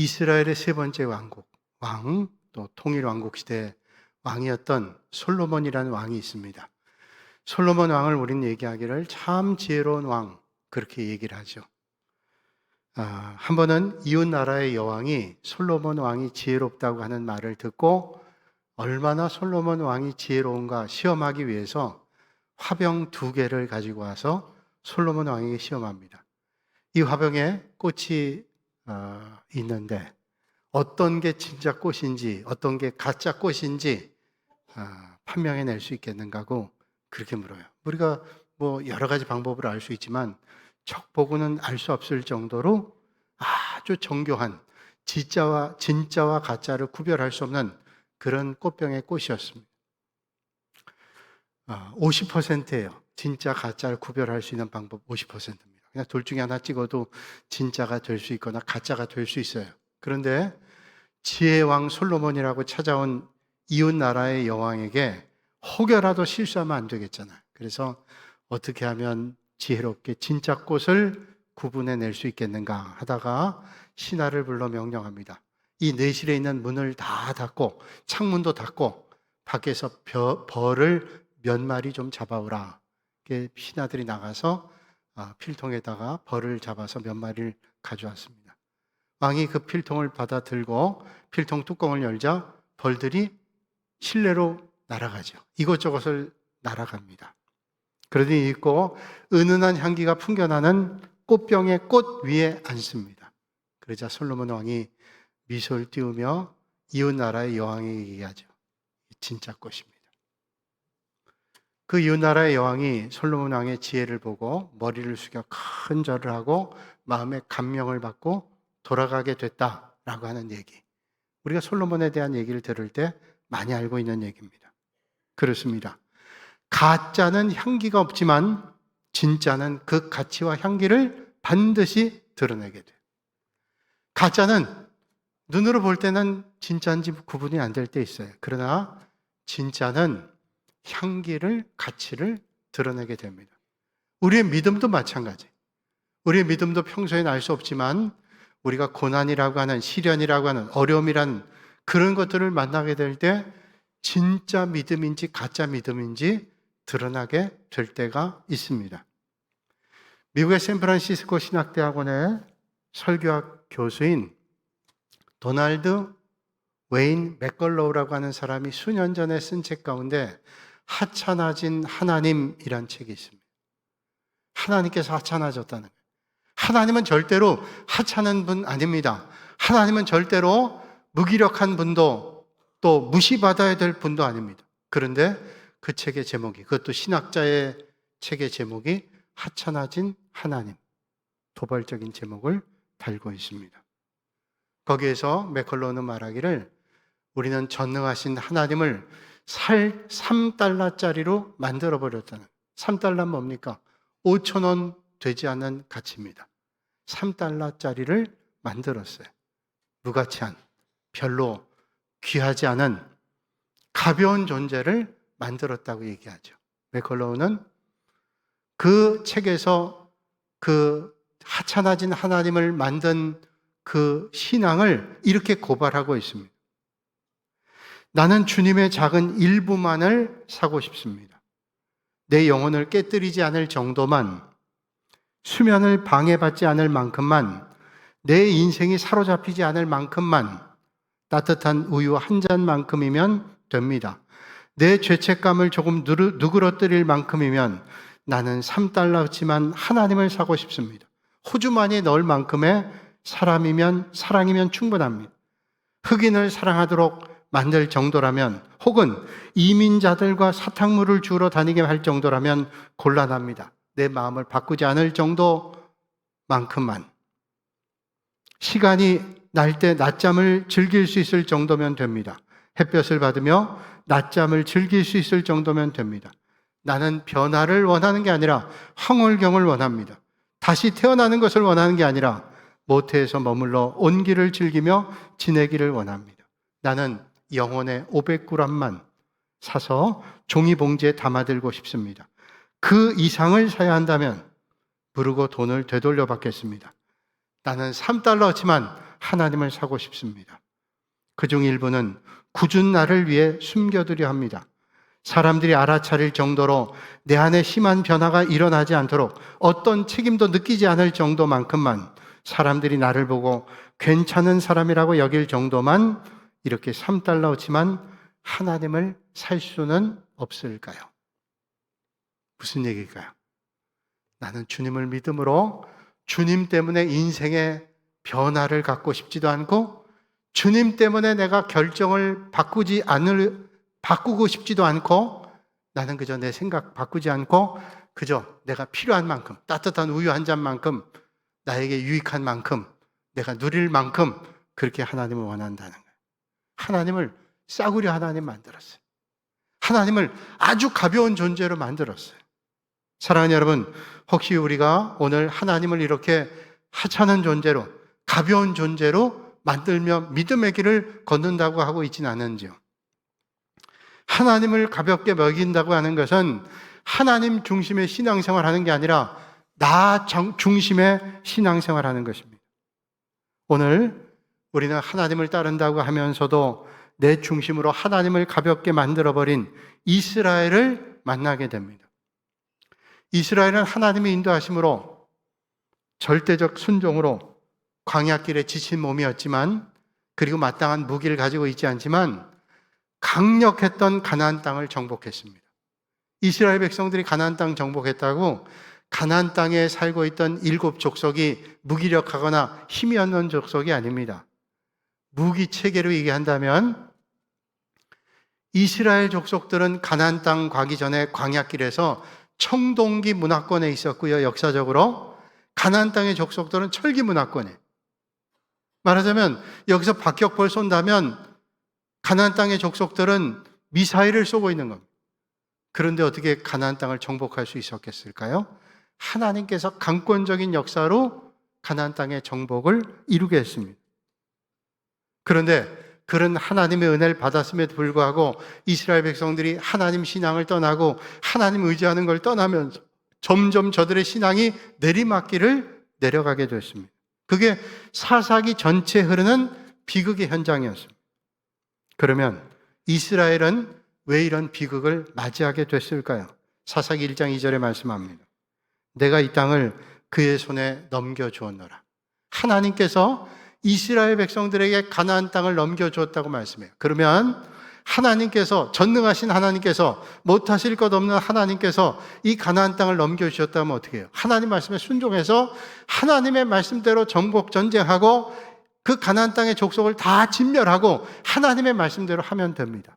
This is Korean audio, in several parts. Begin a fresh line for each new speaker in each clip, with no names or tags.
이스라엘의 세 번째 왕국, 또 통일왕국 시대의 왕이었던 솔로몬이라는 왕이 있습니다. 솔로몬 왕을 우리는 얘기하기를 참 지혜로운 왕, 그렇게 얘기를 하죠. 한 번은 이웃 나라의 여왕이 솔로몬 왕이 지혜롭다고 하는 말을 듣고 얼마나 솔로몬 왕이 지혜로운가 시험하기 위해서 화병 2개를 가지고 와서 솔로몬 왕에게 시험합니다. 이 화병에 꽃이 있는데 어떤 게 진짜 꽃인지 어떤 게 가짜 꽃인지 판명해낼 수 있겠는가고 그렇게 물어요. 우리가 뭐 여러 가지 방법으로 알 수 있지만 척보고는 알 수 없을 정도로 아주 정교한 진짜와 가짜를 구별할 수 없는 그런 꽃병의 꽃이었습니다. 50%예요. 진짜 가짜를 구별할 수 있는 방법 50%입니다. 그냥 둘 중에 하나 찍어도 진짜가 될 수 있거나 가짜가 될 수 있어요. 그런데 지혜왕 솔로몬이라고 찾아온 이웃 나라의 여왕에게 혹여라도 실수하면 안 되겠잖아요. 그래서 어떻게 하면 지혜롭게 진짜 꽃을 구분해낼 수 있겠는가 하다가 신하를 불러 명령합니다. 이 내실에 있는 문을 다 닫고 창문도 닫고 밖에서 벌을 몇 마리 좀 잡아오라. 신하들이 나가서 필통에다가 벌을 잡아서 몇 마리를 가져왔습니다. 왕이 그 필통을 받아 들고 필통 뚜껑을 열자 벌들이 실내로 날아가죠. 이곳저곳을 날아갑니다. 그러더니 있고 은은한 향기가 풍겨나는 꽃병의 꽃 위에 앉습니다. 그러자 솔로몬 왕이 미소를 띄우며 이웃 나라의 여왕에게 얘기하죠. 진짜 꽃입니다. 그 이웃 나라의 여왕이 솔로몬 왕의 지혜를 보고 머리를 숙여 큰 절을 하고 마음에 감명을 받고 돌아가게 됐다라고 하는 얘기. 우리가 솔로몬에 대한 얘기를 들을 때 많이 알고 있는 얘기입니다. 그렇습니다. 가짜는 향기가 없지만 진짜는 그 가치와 향기를 반드시 드러내게 돼요. 가짜는 눈으로 볼 때는 진짜인지 구분이 안 될 때 있어요. 그러나 진짜는 향기를, 가치를 드러내게 됩니다. 우리의 믿음도 마찬가지. 우리의 믿음도 평소에는 알 수 없지만 우리가 고난이라고 하는, 시련이라고 하는, 어려움이라는 그런 것들을 만나게 될 때 진짜 믿음인지 가짜 믿음인지 드러나게 될 때가 있습니다. 미국의 샌프란시스코 신학대학원의 설교학 교수인 도널드 웨인 맥걸로우라고 하는 사람이 수년 전에 쓴 책 가운데 하찮아진 하나님이란 책이 있습니다. 하나님께서 하찮아졌다는 거예요. 하나님은 절대로 하찮은 분 아닙니다. 하나님은 절대로 무기력한 분도 또 무시받아야 될 분도 아닙니다. 그런데 그 책의 제목이, 그것도 신학자의 책의 제목이 하찮아진 하나님, 도발적인 제목을 달고 있습니다. 거기에서 맥컬로우는 말하기를 우리는 전능하신 하나님을 3달러짜리로 만들어버렸다는, 3달러는 뭡니까? 5,000원 되지 않는 가치입니다. 3달러짜리를 만들었어요. 무가치한, 별로 귀하지 않은 가벼운 존재를 만들었다고 얘기하죠. 맥컬로우는 그 책에서 그 하찮아진 하나님을 만든 그 신앙을 이렇게 고발하고 있습니다. 나는 주님의 작은 일부만을 사고 싶습니다. 내 영혼을 깨뜨리지 않을 정도만, 수면을 방해받지 않을 만큼만, 내 인생이 사로잡히지 않을 만큼만, 따뜻한 우유 한 잔만큼이면 됩니다. 내 죄책감을 조금 누그러뜨릴 만큼이면 나는 3달러지만 하나님을 사고 싶습니다. 호주머니에 넣을 만큼의 사랑이면 충분합니다. 흑인을 사랑하도록 만들 정도라면, 혹은 이민자들과 사탕물을 주러 다니게 할 정도라면 곤란합니다. 내 마음을 바꾸지 않을 정도만큼만, 시간이 날 때 낮잠을 즐길 수 있을 정도면 됩니다. 햇볕을 받으며 낮잠을 즐길 수 있을 정도면 됩니다. 나는 변화를 원하는 게 아니라 황홀경을 원합니다. 다시 태어나는 것을 원하는 게 아니라 모태에서 머물러 온기를 즐기며 지내기를 원합니다. 나는 영혼의 500g만 사서 종이봉지에 담아들고 싶습니다. 그 이상을 사야 한다면 부르고 돈을 되돌려 받겠습니다. 나는 3달러지만 하나님을 사고 싶습니다. 그중 일부는 굳은 나를 위해 숨겨두려 합니다. 사람들이 알아차릴 정도로 내 안에 심한 변화가 일어나지 않도록 어떤 책임도 느끼지 않을 정도만큼만 사람들이 나를 보고 괜찮은 사람이라고 여길 정도만 이렇게 $3치만 하나님을 살 수는 없을까요? 무슨 얘기일까요? 나는 주님을 믿음으로 주님 때문에 인생의 변화를 갖고 싶지도 않고 주님 때문에 내가 결정을 바꾸고 싶지도 않고 나는 그저 내 생각 바꾸지 않고 그저 내가 필요한 만큼 따뜻한 우유 한 잔만큼 나에게 유익한 만큼 내가 누릴 만큼 그렇게 하나님을 원한다는 거예요. 하나님을 싸구려 하나님 만들었어요. 하나님을 아주 가벼운 존재로 만들었어요. 사랑하는 여러분, 혹시 우리가 오늘 하나님을 이렇게 하찮은 존재로 가벼운 존재로 만들며 믿음의 길을 걷는다고 하고 있지는 않은지요? 하나님을 가볍게 먹인다고 하는 것은 하나님 중심의 신앙생활 하는 게 아니라 나 중심의 신앙생활 하는 것입니다. 오늘 우리는 하나님을 따른다고 하면서도 내 중심으로 하나님을 가볍게 만들어버린 이스라엘을 만나게 됩니다. 이스라엘은 하나님의 인도하심으로 절대적 순종으로 광야길에 지친 몸이었지만 그리고 마땅한 무기를 가지고 있지 않지만 강력했던 가나안 땅을 정복했습니다. 이스라엘 백성들이 가나안 땅 정복했다고 가나안 땅에 살고 있던 7 족속이 무기력하거나 힘이 없는 족속이 아닙니다. 무기 체계로 얘기한다면 이스라엘 족속들은 가나안 땅 가기 전에 광야길에서 청동기 문화권에 있었고요. 역사적으로 가나안 땅의 족속들은 철기 문화권에, 말하자면 여기서 박격포를 쏜다면 가나안 땅의 족속들은 미사일을 쏘고 있는 겁니다. 그런데 어떻게 가나안 땅을 정복할 수 있었겠을까요? 하나님께서 강권적인 역사로 가나안 땅의 정복을 이루게 했습니다. 그런데 그런 하나님의 은혜를 받았음에도 불구하고 이스라엘 백성들이 하나님 신앙을 떠나고 하나님 의지하는 걸 떠나면서 점점 저들의 신앙이 내리막길을 내려가게 됐습니다. 그게 사사기 전체에 흐르는 비극의 현장이었습니다. 그러면 이스라엘은 왜 이런 비극을 맞이하게 됐을까요? 사사기 1장 2절에 말씀합니다. 내가 이 땅을 그의 손에 넘겨주었노라. 하나님께서 이스라엘 백성들에게 가나안 땅을 넘겨주었다고 말씀해요. 그러면 하나님께서, 전능하신 하나님께서, 못하실 것 없는 하나님께서 이 가나안 땅을 넘겨주셨다면 어떻게 해요? 하나님 말씀에 순종해서 하나님의 말씀대로 정복 전쟁하고 그 가나안 땅의 족속을 다 진멸하고 하나님의 말씀대로 하면 됩니다.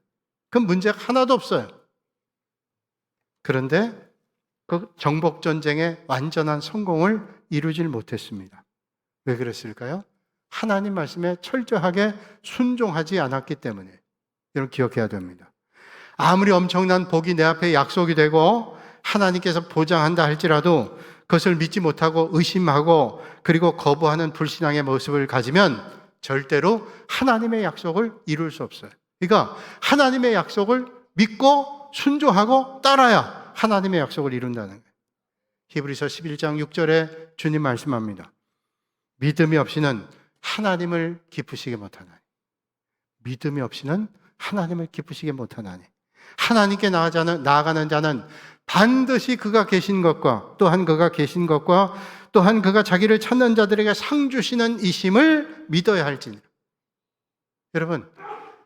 그럼 문제가 하나도 없어요. 그런데 그 정복 전쟁의 완전한 성공을 이루질 못했습니다. 왜 그랬을까요? 하나님 말씀에 철저하게 순종하지 않았기 때문에. 여러분 기억해야 됩니다. 아무리 엄청난 복이 내 앞에 약속이 되고 하나님께서 보장한다 할지라도 그것을 믿지 못하고 의심하고 그리고 거부하는 불신앙의 모습을 가지면 절대로 하나님의 약속을 이룰 수 없어요. 그러니까 하나님의 약속을 믿고 순종하고 따라야 하나님의 약속을 이룬다는 거예요. 히브리서 11장 6절에 주님 말씀합니다. 믿음이 없이는 하나님을 기쁘시게 못하나니. 믿음이 없이는 하나님을 기쁘시게 못하나니. 하나님께 나아가는 자는 반드시 그가 계신 것과 또한 그가 계신 것과 또한 그가 자기를 찾는 자들에게 상 주시는 이심을 믿어야 할지니라. 여러분,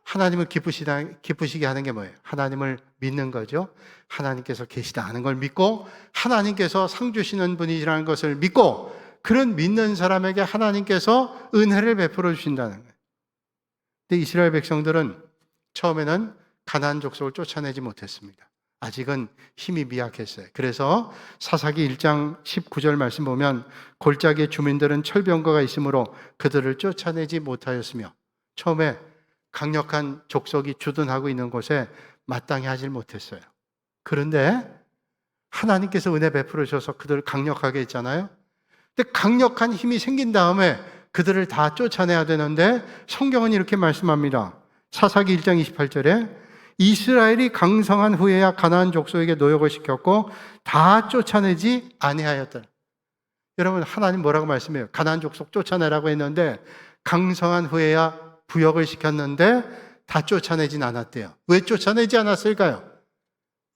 하나님을 기쁘시게 하는 게 뭐예요? 하나님을 믿는 거죠. 하나님께서 계시다 하는 걸 믿고 하나님께서 상 주시는 분이라는 것을 믿고 그런 믿는 사람에게 하나님께서 은혜를 베풀어 주신다는 거예요. 근데 이스라엘 백성들은 처음에는 가나안 족속을 쫓아내지 못했습니다. 아직은 힘이 미약했어요. 그래서 사사기 1장 19절 말씀 보면 골짜기의 주민들은 철병거가 있으므로 그들을 쫓아내지 못하였으며 처음에 강력한 족속이 주둔하고 있는 곳에 마땅히 하질 못했어요. 그런데 하나님께서 은혜 베풀어 주셔서 그들을 강력하게 했잖아요. 근데 강력한 힘이 생긴 다음에 그들을 다 쫓아내야 되는데 성경은 이렇게 말씀합니다. 사사기 1장 28절에 이스라엘이 강성한 후에야 가나안 족속에게 노역을 시켰고 다 쫓아내지 아니하였더라. 여러분 하나님 뭐라고 말씀해요? 가나안 족속 쫓아내라고 했는데 강성한 후에야 부역을 시켰는데 다 쫓아내진 않았대요. 왜 쫓아내지 않았을까요?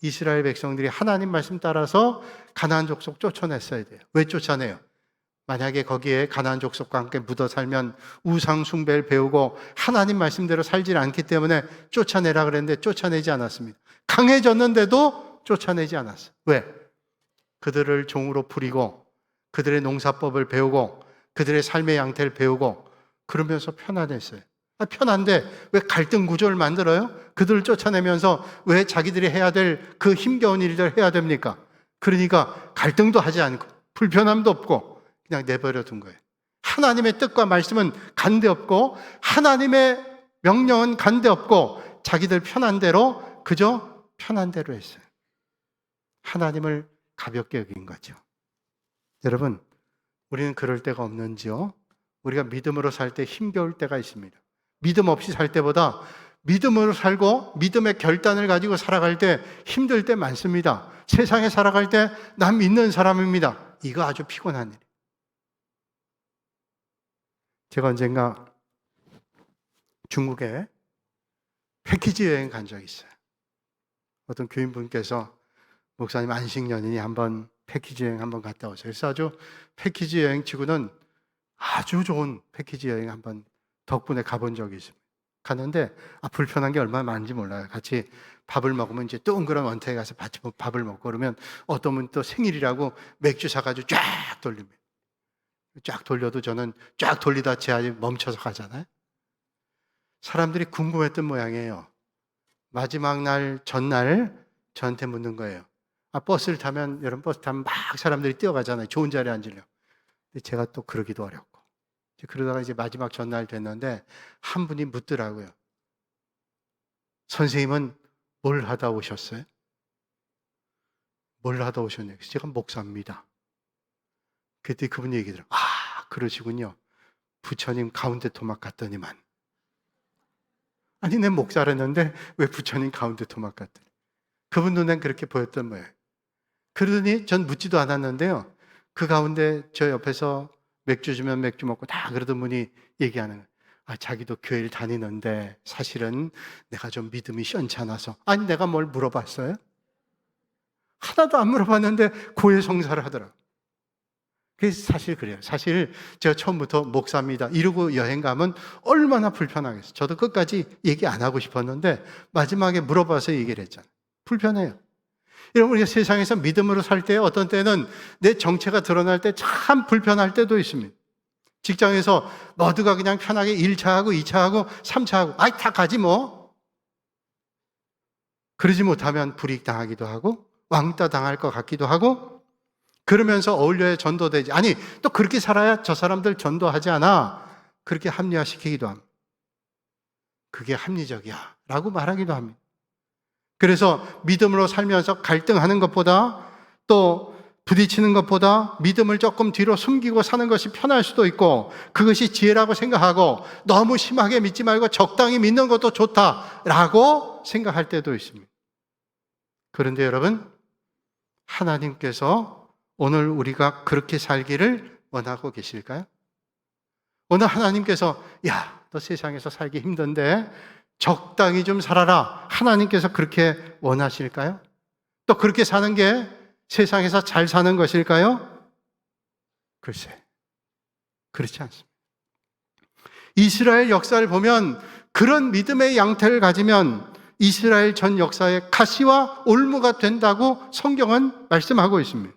이스라엘 백성들이 하나님 말씀 따라서 가나안 족속 쫓아냈어야 돼요. 왜 쫓아내요? 만약에 거기에 가나안 족속과 함께 묻어 살면 우상 숭배를 배우고 하나님 말씀대로 살질 않기 때문에 쫓아내라 그랬는데 쫓아내지 않았습니다. 강해졌는데도 쫓아내지 않았어요. 왜? 그들을 종으로 부리고 그들의 농사법을 배우고 그들의 삶의 양태를 배우고 그러면서 편안했어요. 편한데 왜 갈등 구조를 만들어요? 그들을 쫓아내면서 왜 자기들이 해야 될 그 힘겨운 일들을 해야 됩니까? 그러니까 갈등도 하지 않고 불편함도 없고 그냥 내버려 둔 거예요. 하나님의 뜻과 말씀은 간데없고 하나님의 명령은 간데없고 자기들 편한 대로 그저 편한 대로 했어요. 하나님을 가볍게 여긴 거죠. 여러분, 우리는 그럴 때가 없는지요? 우리가 믿음으로 살 때 힘겨울 때가 있습니다. 믿음 없이 살 때보다 믿음으로 살고 믿음의 결단을 가지고 살아갈 때 힘들 때 많습니다. 세상에 살아갈 때 난 믿는 사람입니다. 이거 아주 피곤한 일이에요. 제가 언젠가 중국에 패키지 여행 간 적이 있어요. 어떤 교인분께서 목사님 안식년이니 한번 패키지 여행 한번 갔다 오세요. 그래서 아주 패키지 여행 치고는 아주 좋은 패키지 여행 한번 덕분에 가본 적이 있습니다. 갔는데 불편한 게 얼마나 많은지 몰라요. 같이 밥을 먹으면 이제 동그란 원태에 가서 밥을 먹고 그러면 어떤 분은 또 생일이라고 맥주 사가지고 쫙 돌립니다. 쫙 돌려도 저는 쫙 돌리다 제아이 멈춰서 가잖아요. 사람들이 궁금했던 모양이에요. 마지막 날 전날 저한테 묻는 거예요. 버스를 타면 여러분 버스 타면 막 사람들이 뛰어가잖아요. 좋은 자리에 앉으려고. 근데 제가 또 그러기도 어렵고. 그러다가 이제 마지막 전날 됐는데 한 분이 묻더라고요. 선생님은 뭘 하다 오셨어요? 뭘 하다 오셨냐고. 제가 목사입니다. 그때 그분이 얘기더라고요. 그러시군요. 부처님 가운데 토막 갔더니만. 아니, 내 목사랬는데 왜 부처님 가운데 토막 갔더니. 그분 눈엔 그렇게 보였던 거예요. 그러더니 전 묻지도 않았는데요. 그 가운데 저 옆에서 맥주 주면 맥주 먹고 다 그러던 분이 얘기하는 거예요. 자기도 교회를 다니는데 사실은 내가 좀 믿음이 시원찮아서. 아니, 내가 뭘 물어봤어요? 하나도 안 물어봤는데 고해성사를 하더라고요. 그래서 사실 그래요. 사실 제가 처음부터 목사입니다 이러고 여행 가면 얼마나 불편하겠어요. 저도 끝까지 얘기 안 하고 싶었는데 마지막에 물어봐서 얘기를 했잖아요. 불편해요. 여러분, 우리가 세상에서 믿음으로 살 때 어떤 때는 내 정체가 드러날 때 참 불편할 때도 있습니다. 직장에서 모두가 그냥 편하게 1차하고 2차하고 3차하고 다 가지 뭐. 그러지 못하면 불이익당하기도 하고 왕따 당할 것 같기도 하고 그러면서 어울려야 전도되지. 아니, 또 그렇게 살아야 저 사람들 전도하지 않아. 그렇게 합리화시키기도 합니다. 그게 합리적이야 라고 말하기도 합니다. 그래서 믿음으로 살면서 갈등하는 것보다 또 부딪히는 것보다 믿음을 조금 뒤로 숨기고 사는 것이 편할 수도 있고 그것이 지혜라고 생각하고 너무 심하게 믿지 말고 적당히 믿는 것도 좋다라고 생각할 때도 있습니다. 그런데 여러분, 하나님께서 오늘 우리가 그렇게 살기를 원하고 계실까요? 오늘 하나님께서 너 세상에서 살기 힘든데 적당히 좀 살아라. 하나님께서 그렇게 원하실까요? 또 그렇게 사는 게 세상에서 잘 사는 것일까요? 글쎄, 그렇지 않습니다. 이스라엘 역사를 보면 그런 믿음의 양태를 가지면 이스라엘 전 역사의 가시와 올무가 된다고 성경은 말씀하고 있습니다.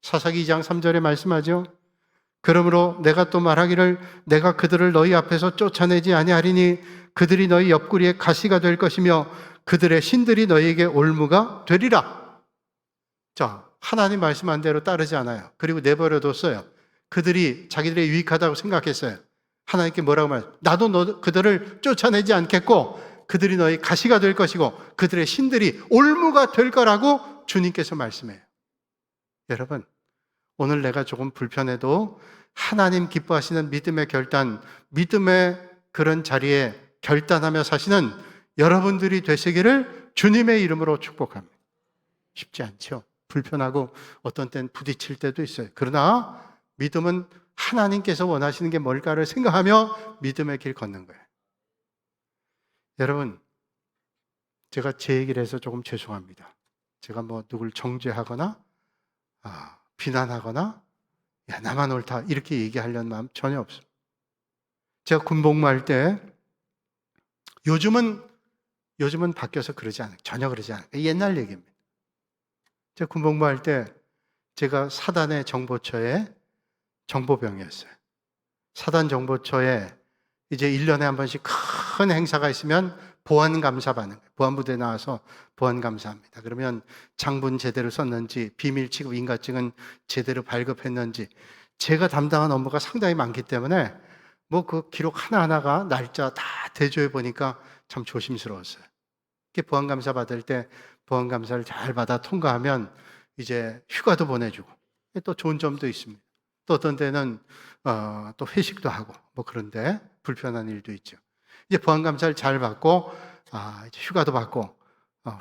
사사기 2장 3절에 말씀하죠. 그러므로 내가 또 말하기를 내가 그들을 너희 앞에서 쫓아내지 아니하리니 그들이 너희 옆구리에 가시가 될 것이며 그들의 신들이 너희에게 올무가 되리라. 자, 하나님 말씀한 대로 따르지 않아요. 그리고 내버려뒀어요. 그들이 자기들의 유익하다고 생각했어요. 하나님께 뭐라고 말해요? 나도 그들을 쫓아내지 않겠고 그들이 너희 가시가 될 것이고 그들의 신들이 올무가 될 거라고 주님께서 말씀해요. 여러분, 오늘 내가 조금 불편해도 하나님 기뻐하시는 믿음의 결단, 믿음의 그런 자리에 결단하며 사시는 여러분들이 되시기를 주님의 이름으로 축복합니다. 쉽지 않죠. 불편하고 어떤 때는 부딪힐 때도 있어요. 그러나 믿음은 하나님께서 원하시는 게 뭘까를 생각하며 믿음의 길 걷는 거예요. 여러분, 제가 제 얘기를 해서 조금 죄송합니다. 제가 뭐 누굴 정죄하거나 비난하거나 야 나만 옳다 이렇게 얘기하려는 마음 전혀 없습니다. 제가 군복무할 때 요즘은 바뀌어서 그러지 않아요. 전혀 그러지 않아요. 옛날 얘기입니다. 제가 군복무할 때 제가 사단의 정보처의 정보병이었어요. 사단 정보처에 이제 1년에 한 번씩 큰 행사가 있으면 보안감사 받는 거예요. 보안부대 나와서 보안감사합니다. 그러면 장문 제대로 썼는지, 비밀 취급 인가증은 제대로 발급했는지, 제가 담당한 업무가 상당히 많기 때문에 뭐 그 기록 하나하나가 날짜 다 대조해 보니까 참 조심스러웠어요. 이렇게 보안감사 받을 때 보안감사를 잘 받아 통과하면 이제 휴가도 보내주고 또 좋은 점도 있습니다. 또 어떤 때는 또 회식도 하고 뭐 그런데 불편한 일도 있죠. 이제 보안감사를 잘 받고 이제 휴가도 받고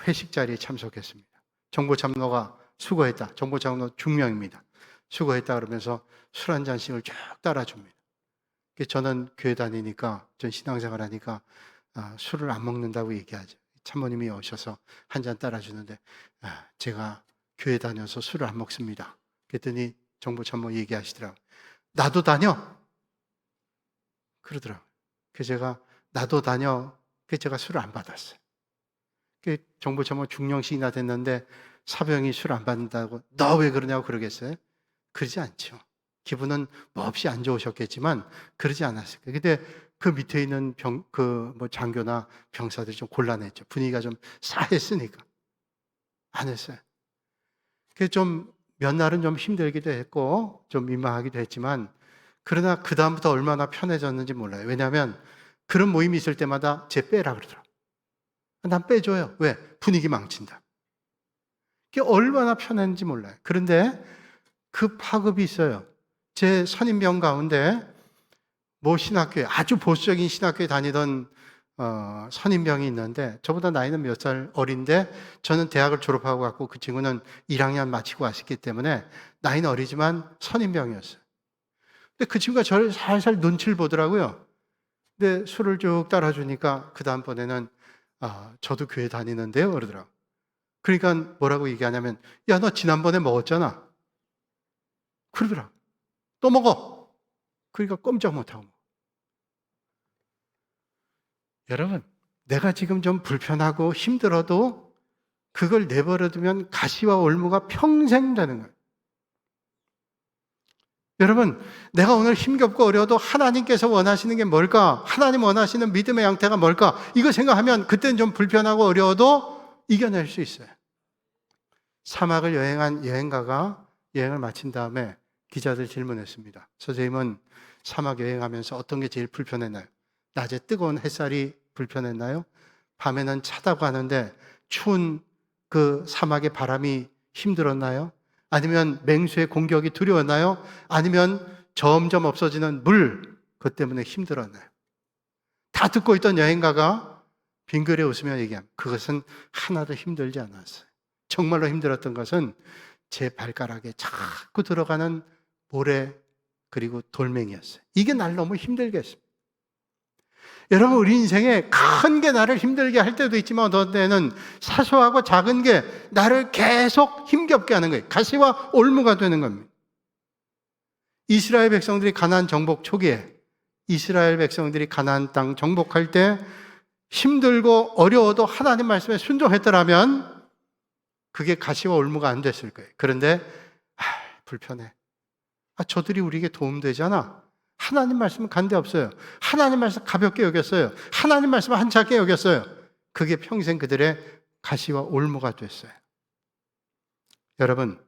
회식 자리에 참석했습니다. 정보참모가 수고했다. 정보참모 중명입니다. 수고했다 그러면서 술 한 잔씩을 쭉 따라줍니다. 저는 교회 다니니까, 전 신앙생활 하니까 술을 안 먹는다고 얘기하죠. 참모님이 오셔서 한 잔 따라주는데 제가 교회 다녀서 술을 안 먹습니다. 그랬더니 정보참모 얘기하시더라고요. 나도 다녀? 그러더라고요. 그래서 제가 나도 다녀. 그래서 제가 술을 안 받았어요. 정보참모 중령씩이나 됐는데 사병이 술 안 받는다고 너 왜 그러냐고 그러겠어요? 그러지 않죠. 기분은 뭐 없이 안 좋으셨겠지만 그러지 않았어요. 근데 그 밑에 있는 장교나 병사들이 좀 곤란했죠. 분위기가 좀 싸했으니까. 안 했어요. 그래서 좀 몇 날은 좀 힘들기도 했고 좀 민망하기도 했지만 그러나 그다음부터 얼마나 편해졌는지 몰라요. 왜냐하면 그런 모임이 있을 때마다 쟤 빼라 그러더라고요. 난 빼줘요. 왜? 분위기 망친다. 그게 얼마나 편했는지 몰라요. 그런데 그 파급이 있어요. 제 선임병 가운데 모 신학교에 아주 보수적인 신학교에 다니던 선임병이 있는데 저보다 나이는 몇 살 어린데 저는 대학을 졸업하고 갔고 그 친구는 1학년 마치고 왔기 때문에 나이는 어리지만 선임병이었어요. 근데 그 친구가 저를 살살 눈치를 보더라고요. 근데 술을 쭉 따라주니까 그 다음번에는 저도 교회 다니는데요 그러더라고요. 그러니까 뭐라고 얘기하냐면 야 너 지난번에 먹었잖아. 그러더라고요. 또 먹어. 그러니까 꼼짝 못하고. 여러분, 내가 지금 좀 불편하고 힘들어도 그걸 내버려두면 가시와 올무가 평생 되는 거예요. 여러분, 내가 오늘 힘겹고 어려워도 하나님께서 원하시는 게 뭘까? 하나님 원하시는 믿음의 양태가 뭘까? 이거 생각하면 그때는 좀 불편하고 어려워도 이겨낼 수 있어요. 사막을 여행한 여행가가 여행을 마친 다음에 기자들 질문했습니다. 선생님은 사막 여행하면서 어떤 게 제일 불편했나요? 낮에 뜨거운 햇살이 불편했나요? 밤에는 차다고 하는데 추운 그 사막의 바람이 힘들었나요? 아니면 맹수의 공격이 두려웠나요? 아니면 점점 없어지는 물, 그것 때문에 힘들었나요? 다 듣고 있던 여행가가 빙그레 웃으며 얘기합니다. 그것은 하나도 힘들지 않았어요. 정말로 힘들었던 것은 제 발가락에 자꾸 들어가는 모래 그리고 돌멩이였어요. 이게 날 너무 힘들게 했습니다. 여러분, 우리 인생에 큰 게 나를 힘들게 할 때도 있지만 어떤 때는 사소하고 작은 게 나를 계속 힘겹게 하는 거예요. 가시와 올무가 되는 겁니다. 이스라엘 백성들이 가나안 정복 초기에 이스라엘 백성들이 가나안 땅 정복할 때 힘들고 어려워도 하나님 말씀에 순종했더라면 그게 가시와 올무가 안 됐을 거예요. 그런데 불편해. 저들이 우리에게 도움되잖아. 하나님 말씀은 간대없어요. 하나님 말씀 가볍게 여겼어요. 하나님 말씀은 한차게 여겼어요. 그게 평생 그들의 가시와 올무가 됐어요. 여러분,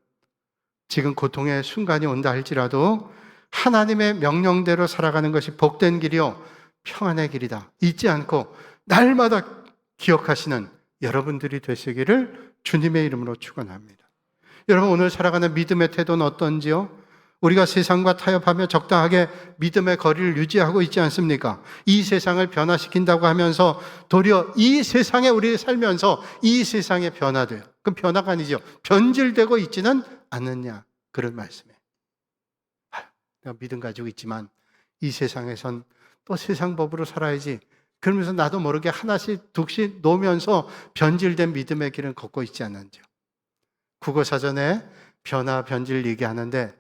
지금 고통의 순간이 온다 할지라도 하나님의 명령대로 살아가는 것이 복된 길이요 평안의 길이다. 잊지 않고 날마다 기억하시는 여러분들이 되시기를 주님의 이름으로 축원합니다. 여러분, 오늘 살아가는 믿음의 태도는 어떤지요? 우리가 세상과 타협하며 적당하게 믿음의 거리를 유지하고 있지 않습니까? 이 세상을 변화시킨다고 하면서 도리어 이 세상에 우리 살면서 이 세상에 변화돼요. 그럼 변화가 아니죠. 변질되고 있지는 않느냐, 그런 말씀이에요. 내가 믿음 가지고 있지만 이 세상에선 또 세상 법으로 살아야지. 그러면서 나도 모르게 하나씩 둘씩 놓으면서 변질된 믿음의 길을 걷고 있지 않는지요. 국어사전에 변화, 변질 얘기하는데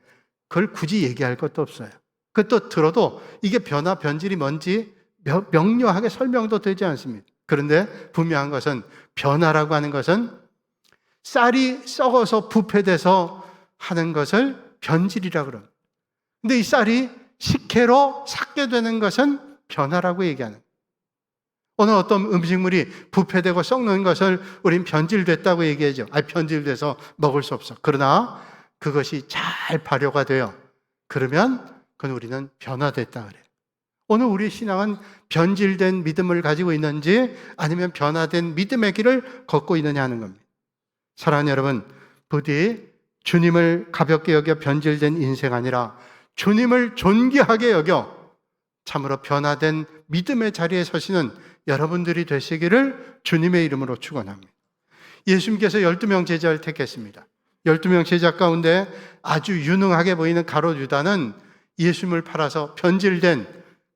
그걸 굳이 얘기할 것도 없어요. 그것도 들어도 이게 변화, 변질이 뭔지 명료하게 설명도 되지 않습니다. 그런데 분명한 것은 변화라고 하는 것은 쌀이 썩어서 부패돼서 하는 것을 변질이라고 그럽니다. 근데 이 쌀이 식혜로 삭게 되는 것은 변화라고 얘기하는 거예요. 오늘 어떤 음식물이 부패되고 썩는 것을 우린 변질됐다고 얘기하죠. 변질돼서 먹을 수 없어. 그러나 그것이 잘 발효가 돼요. 그러면 그건 우리는 변화됐다 그래요. 오늘 우리 신앙은 변질된 믿음을 가지고 있는지 아니면 변화된 믿음의 길을 걷고 있느냐 하는 겁니다. 사랑하는 여러분, 부디 주님을 가볍게 여겨 변질된 인생 아니라 주님을 존귀하게 여겨 참으로 변화된 믿음의 자리에 서시는 여러분들이 되시기를 주님의 이름으로 축원합니다. 예수님께서 12명 제자를 택했습니다. 12명 제자 가운데 아주 유능하게 보이는 가롯 유다는 예수님을 팔아서 변질된,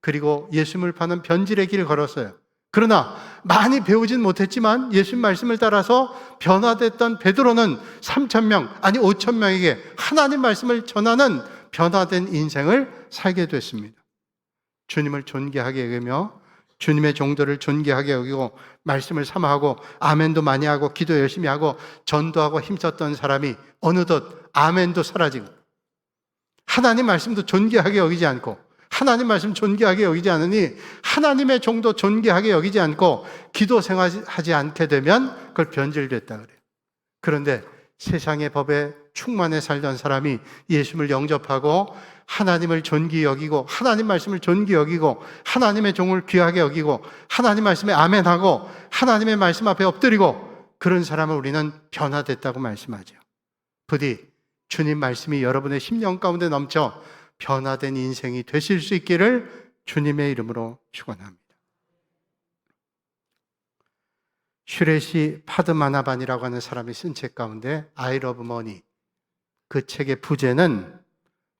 그리고 예수님을 파는 변질의 길을 걸었어요. 그러나 많이 배우진 못했지만 예수님 말씀을 따라서 변화됐던 베드로는 3,000명, 아니 5,000명에게 하나님 말씀을 전하는 변화된 인생을 살게 됐습니다. 주님을 존귀하게 여기며 주님의 종도를 존귀하게 여기고 말씀을 사모하고 아멘도 많이 하고 기도 열심히 하고 전도하고 힘썼던 사람이 어느덧 아멘도 사라지고 하나님 말씀도 존귀하게 여기지 않고 하나님 말씀 존귀하게 여기지 않으니 하나님의 종도 존귀하게 여기지 않고 기도 생활하지 않게 되면 그걸 변질됐다 그래요. 그런데 세상의 법에 충만해 살던 사람이 예수님을 영접하고 하나님을 존귀히 여기고 하나님 말씀을 존귀히 여기고 하나님의 종을 귀하게 여기고 하나님 말씀에 아멘하고 하나님의 말씀 앞에 엎드리고 그런 사람을 우리는 변화됐다고 말씀하죠. 부디 주님 말씀이 여러분의 심령 가운데 넘쳐 변화된 인생이 되실 수 있기를 주님의 이름으로 축원합니다. 슈레시 파드마나반이라고 하는 사람이 쓴 책 가운데 I love money, 그 책의 부제는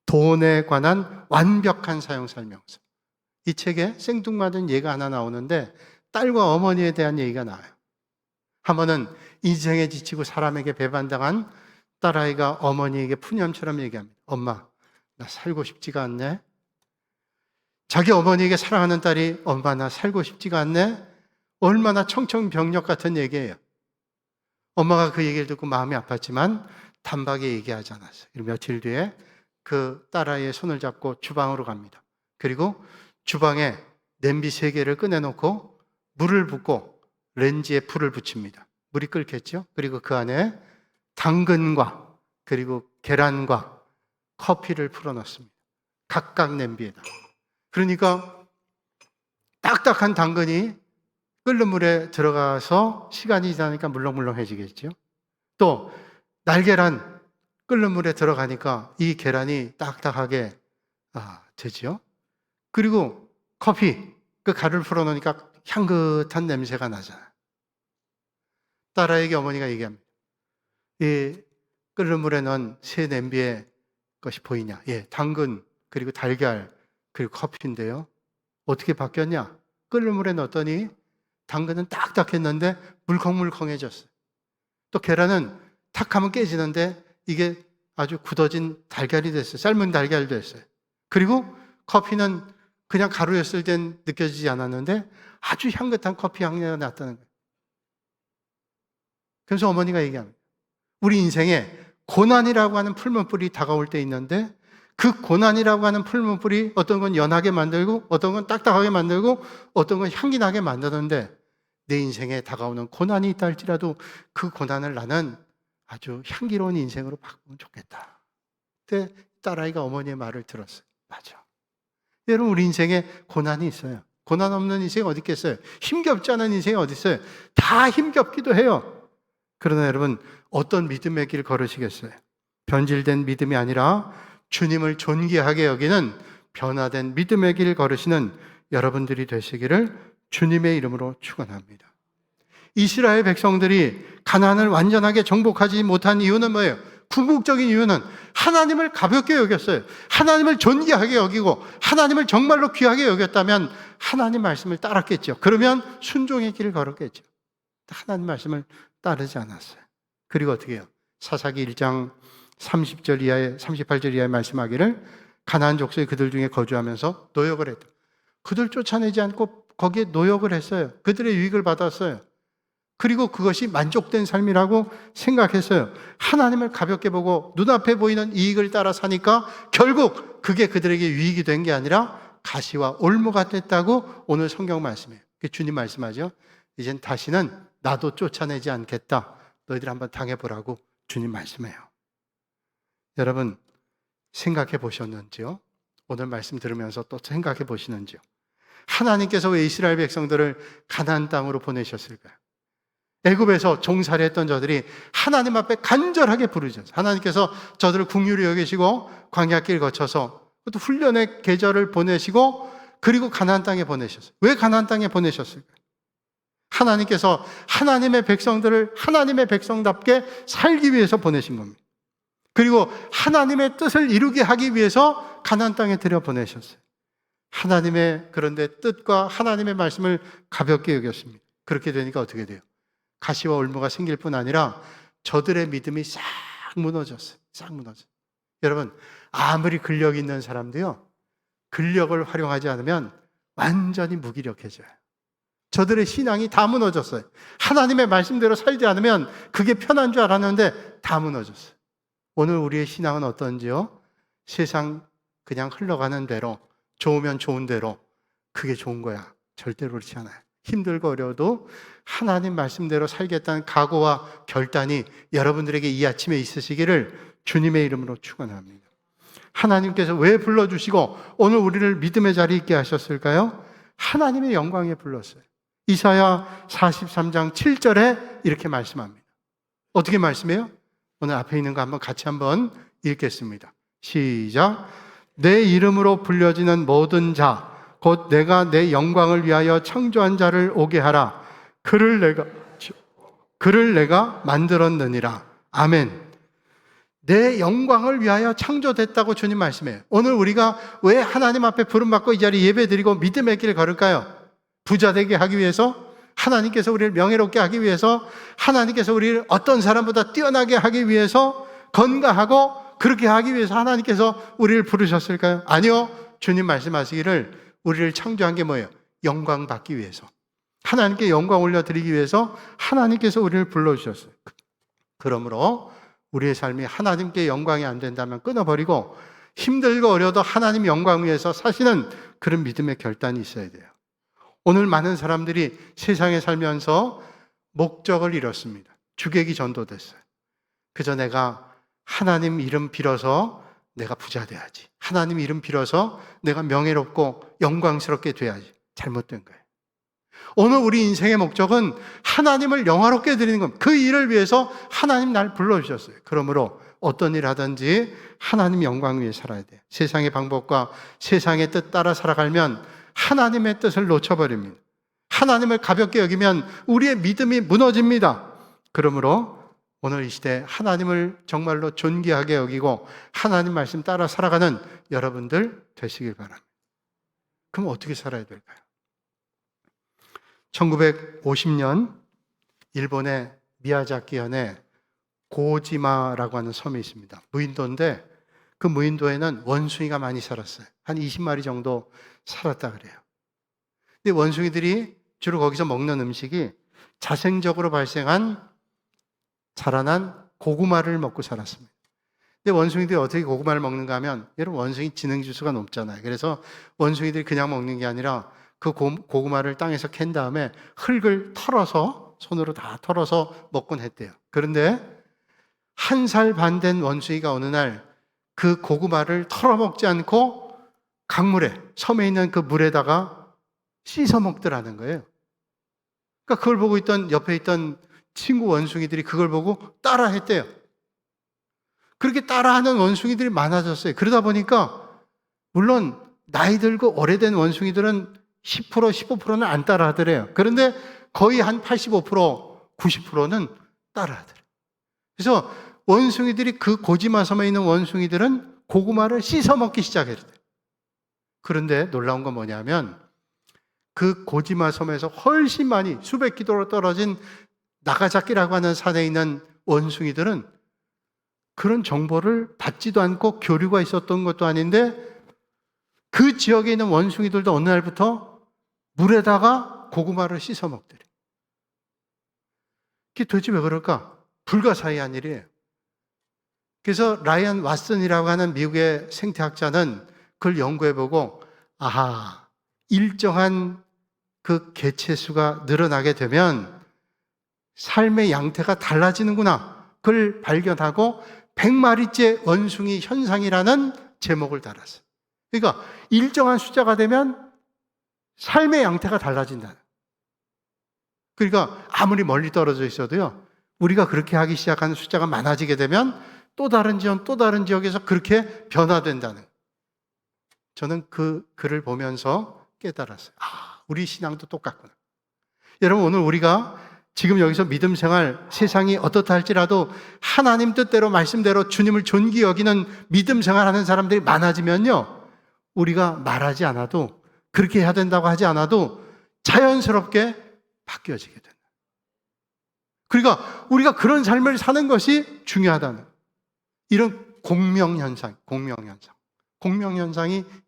돈에 관한 완벽한 사용 설명서. 이 책에 생뚱맞은 예가 하나 나오는데 딸과 어머니에 대한 얘기가 나와요. 한 번은 인생에 지치고 사람에게 배반당한 딸아이가 어머니에게 푸념처럼 얘기합니다. 엄마, 나 살고 싶지가 않네. 자기 어머니에게 사랑하는 딸이 엄마 나 살고 싶지가 않네. 얼마나 청천벽력 같은 얘기예요. 엄마가 그 얘기를 듣고 마음이 아팠지만 단박에 얘기하지 않았어요. 며칠 뒤에 그 딸아이의 손을 잡고 주방으로 갑니다. 그리고 주방에 냄비 3개를 꺼내놓고 물을 붓고 렌지에 불을 붙입니다. 물이 끓겠죠? 그리고 그 안에 당근과 그리고 계란과 커피를 풀어넣습니다. 각각 냄비에다. 그러니까 딱딱한 당근이 끓는 물에 들어가서 시간이 지나니까 물렁물렁해지겠죠. 또 날계란 끓는 물에 들어가니까 이 계란이 딱딱하게 되죠. 그리고 커피, 그 가루를 풀어놓으니까 향긋한 냄새가 나잖아요. 딸아이에게 어머니가 얘기합니다. 이 끓는 물에 넣은 새 냄비에 것이 보이냐? 예, 당근, 그리고 달걀, 그리고 커피인데요. 어떻게 바뀌었냐? 끓는 물에 넣었더니 당근은 딱딱했는데 물컹물컹해졌어요. 또 계란은 탁 하면 깨지는데 이게 아주 굳어진 달걀이 됐어요. 삶은 달걀이 됐어요. 그리고 커피는 그냥 가루였을 땐 느껴지지 않았는데 아주 향긋한 커피 향내가 났다는 거예요. 그래서 어머니가 얘기합니다. 우리 인생에 고난이라고 하는 풀무불이 다가올 때 있는데 그 고난이라고 하는 풀무불이 어떤 건 연하게 만들고 어떤 건 딱딱하게 만들고 어떤 건 향기 나게 만드는데 내 인생에 다가오는 고난이 있다 할지라도 그 고난을 나는 아주 향기로운 인생으로 바꾸면 좋겠다. 그때 딸아이가 어머니의 말을 들었어요. 맞아. 여러분 우리 인생에 고난이 있어요. 고난 없는 인생이 어디 있겠어요? 힘겹지 않은 인생이 어디 있어요? 다 힘겹기도 해요. 그러나 여러분 어떤 믿음의 길 걸으시겠어요? 변질된 믿음이 아니라 주님을 존귀하게 여기는 변화된 믿음의 길 걸으시는 여러분들이 되시기를 주님의 이름으로 축원합니다. 이스라엘 백성들이 가나안을 완전하게 정복하지 못한 이유는 뭐예요? 궁극적인 이유는 하나님을 가볍게 여겼어요. 하나님을 존귀하게 여기고 하나님을 정말로 귀하게 여겼다면 하나님 말씀을 따랐겠죠. 그러면 순종의 길을 걸었겠죠. 하나님 말씀을 따르지 않았어요. 그리고 어떻게 해요? 사사기 1장 30절 이하에 38절 이하에 말씀하기를 가나안 족속이 그들 중에 거주하면서 노역을 했다. 그들 쫓아내지 않고 거기에 노역을 했어요. 그들의 유익을 받았어요. 그리고 그것이 만족된 삶이라고 생각했어요. 하나님을 가볍게 보고 눈앞에 보이는 이익을 따라 사니까 결국 그게 그들에게 유익이 된 게 아니라 가시와 올무가 됐다고 오늘 성경 말씀이에요. 주님 말씀하죠. 이젠 다시는 나도 쫓아내지 않겠다. 너희들 한번 당해보라고 주님 말씀해요. 여러분 생각해 보셨는지요? 오늘 말씀 들으면서 또 생각해 보시는지요? 하나님께서 왜 이스라엘 백성들을 가나안 땅으로 보내셨을까요? 애굽에서 종살이 했던 저들이 하나님 앞에 간절하게 부르셨어요. 하나님께서 저들을 긍휼히 여기시고 광야길 거쳐서 또 훈련의 계절을 보내시고 그리고 가나안 땅에 보내셨어요. 왜 가나안 땅에 보내셨을까요? 하나님께서 하나님의 백성들을 하나님의 백성답게 살기 위해서 보내신 겁니다. 그리고 하나님의 뜻을 이루게 하기 위해서 가나안 땅에 들여보내셨어요. 하나님의 그런데 뜻과 하나님의 말씀을 가볍게 여겼습니다. 그렇게 되니까 어떻게 돼요? 가시와 올무가 생길 뿐 아니라 저들의 믿음이 싹 무너졌어요. 싹 무너졌어요. 여러분 아무리 근력 있는 사람도요 근력을 활용하지 않으면 완전히 무기력해져요. 저들의 신앙이 다 무너졌어요. 하나님의 말씀대로 살지 않으면 그게 편한 줄 알았는데 다 무너졌어요. 오늘 우리의 신앙은 어떤지요? 세상 그냥 흘러가는 대로 좋으면 좋은 대로 그게 좋은 거야. 절대로 그렇지 않아요. 힘들고 어려워도 하나님 말씀대로 살겠다는 각오와 결단이 여러분들에게 이 아침에 있으시기를 주님의 이름으로 축원합니다. 하나님께서 왜 불러주시고 오늘 우리를 믿음의 자리에 있게 하셨을까요? 하나님의 영광에 불렀어요. 이사야 43장 7절에 이렇게 말씀합니다. 어떻게 말씀해요? 오늘 앞에 있는 거 한번 같이 한번 읽겠습니다. 시작. 내 이름으로 불려지는 모든 자 곧 내가 내 영광을 위하여 창조한 자를 오게 하라. 그를 내가 만들었느니라. 아멘. 내 영광을 위하여 창조됐다고 주님 말씀해요. 오늘 우리가 왜 하나님 앞에 부름받고 이 자리에 예배드리고 믿음의 길을 걸을까요? 부자 되게 하기 위해서? 하나님께서 우리를 명예롭게 하기 위해서? 하나님께서 우리를 어떤 사람보다 뛰어나게 하기 위해서? 건강하고 그렇게 하기 위해서 하나님께서 우리를 부르셨을까요? 아니요. 주님 말씀하시기를 우리를 창조한 게 뭐예요? 영광 받기 위해서. 하나님께 영광 올려드리기 위해서 하나님께서 우리를 불러주셨어요. 그러므로 우리의 삶이 하나님께 영광이 안 된다면 끊어버리고 힘들고 어려도 하나님 영광 위해서 사시는 그런 믿음의 결단이 있어야 돼요. 오늘 많은 사람들이 세상에 살면서 목적을 잃었습니다. 주객이 전도됐어요. 그저 내가 하나님 이름 빌어서 내가 부자 돼야지. 하나님 이름 빌어서 내가 명예롭고 영광스럽게 돼야지. 잘못된 거예요. 오늘 우리 인생의 목적은 하나님을 영화롭게 드리는 겁니다. 그 일을 위해서 하나님 날 불러주셨어요. 그러므로 어떤 일 하든지 하나님 영광 위해 살아야 돼요. 세상의 방법과 세상의 뜻 따라 살아가면 하나님의 뜻을 놓쳐버립니다. 하나님을 가볍게 여기면 우리의 믿음이 무너집니다. 그러므로 오늘 이 시대에 하나님을 정말로 존귀하게 여기고 하나님 말씀 따라 살아가는 여러분들 되시길 바랍니다. 그럼 어떻게 살아야 될까요? 1950년 일본의 미야자키현에 고지마라고 하는 섬이 있습니다. 무인도인데 그 무인도에는 원숭이가 많이 살았어요. 한 20마리 정도 살았다 그래요. 근데 원숭이들이 주로 거기서 먹는 음식이 자생적으로 자라난 고구마를 먹고 살았습니다. 근데 원숭이들이 어떻게 고구마를 먹는가 하면 여러분 원숭이 지능지수가 높잖아요. 그래서 원숭이들이 그냥 먹는 게 아니라 그 고구마를 땅에서 캔 다음에 흙을 털어서 손으로 다 털어서 먹곤 했대요. 그런데 1살 반 된 원숭이가 어느 날 그 고구마를 털어먹지 않고 강물에 섬에 있는 그 물에다가 씻어 먹더라는 거예요. 그러니까 그걸 보고 옆에 있던 친구 원숭이들이 그걸 보고 따라했대요. 그렇게 따라하는 원숭이들이 많아졌어요. 그러다 보니까 물론 나이 들고 오래된 원숭이들은 10%, 15%는 안 따라하더래요. 그런데 거의 한 85%, 90%는 따라하더래요. 그래서 원숭이들이 그 고지마 섬에 있는 원숭이들은 고구마를 씻어 먹기 시작했대. 그런데 놀라운 건 뭐냐면 그 고지마 섬에서 훨씬 많이 수백 킬로로 떨어진 나가자키라고 하는 산에 있는 원숭이들은 그런 정보를 받지도 않고 교류가 있었던 것도 아닌데 그 지역에 있는 원숭이들도 어느 날부터 물에다가 고구마를 씻어 먹더래. 그게 도대체 왜 그럴까? 불가사의한 일이에요. 그래서 라이언 왓슨이라고 하는 미국의 생태학자는 그걸 연구해보고 아하, 일정한 그 개체수가 늘어나게 되면 삶의 양태가 달라지는구나. 그걸 발견하고 100마리째 원숭이 현상이라는 제목을 달았어요. 그러니까 일정한 숫자가 되면 삶의 양태가 달라진다. 그러니까 아무리 멀리 떨어져 있어도요, 우리가 그렇게 하기 시작하는 숫자가 많아지게 되면 또 다른 지역, 또 다른 지역에서 그렇게 변화된다는. 저는 그 글을 보면서 깨달았어요. 아, 우리 신앙도 똑같구나. 여러분, 오늘 우리가 지금 여기서 믿음 생활, 세상이 어떻다 할지라도 하나님 뜻대로 말씀대로 주님을 존귀 여기는 믿음 생활하는 사람들이 많아지면요, 우리가 말하지 않아도, 그렇게 해야 된다고 하지 않아도 자연스럽게 바뀌어지게 된다. 그러니까 우리가 그런 삶을 사는 것이 중요하다는, 이런 공명현상이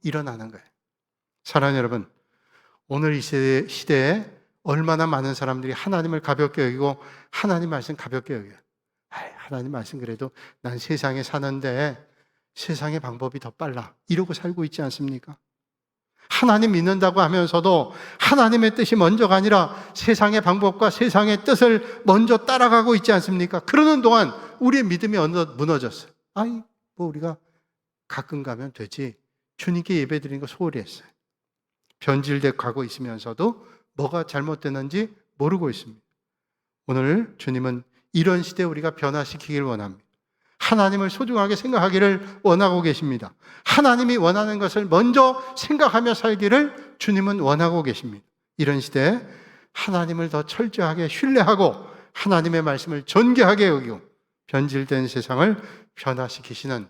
일어나는 거예요. 사랑하는 여러분, 오늘 이 시대에 얼마나 많은 사람들이 하나님을 가볍게 여기고 하나님 말씀 가볍게 여겨요. 하나님 말씀 그래도 난 세상에 사는데 세상의 방법이 더 빨라, 이러고 살고 있지 않습니까? 하나님 믿는다고 하면서도 하나님의 뜻이 먼저가 아니라 세상의 방법과 세상의 뜻을 먼저 따라가고 있지 않습니까? 그러는 동안 우리의 믿음이 어느덧 무너졌어요. 뭐 우리가 가끔 가면 되지, 주님께 예배드리는 거 소홀히 했어요. 변질돼 가고 있으면서도 뭐가 잘못됐는지 모르고 있습니다. 오늘 주님은 이런 시대에 우리가 변화시키길 원합니다. 하나님을 소중하게 생각하기를 원하고 계십니다. 하나님이 원하는 것을 먼저 생각하며 살기를 주님은 원하고 계십니다. 이런 시대에 하나님을 더 철저하게 신뢰하고 하나님의 말씀을 존귀하게 여기고 변질된 세상을 변화시키시는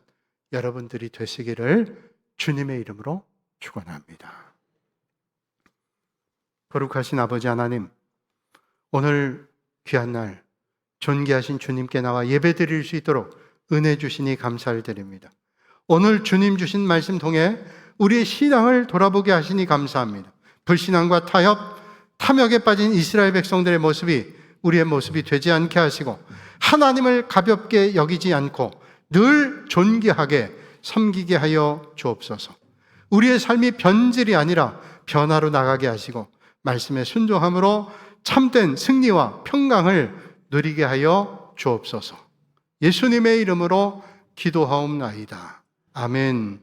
여러분들이 되시기를 주님의 이름으로 축원합니다. 거룩하신 아버지 하나님, 오늘 귀한 날 존귀하신 주님께 나와 예배드릴 수 있도록 은혜 주시니 감사를 드립니다. 오늘 주님 주신 말씀 통해 우리의 신앙을 돌아보게 하시니 감사합니다. 불신앙과 타협, 탐욕에 빠진 이스라엘 백성들의 모습이 우리의 모습이 되지 않게 하시고 하나님을 가볍게 여기지 않고 늘 존귀하게 섬기게 하여 주옵소서. 우리의 삶이 변질이 아니라 변화로 나가게 하시고 말씀에 순종함으로 참된 승리와 평강을 누리게 하여 주옵소서. 예수님의 이름으로 기도하옵나이다. 아멘.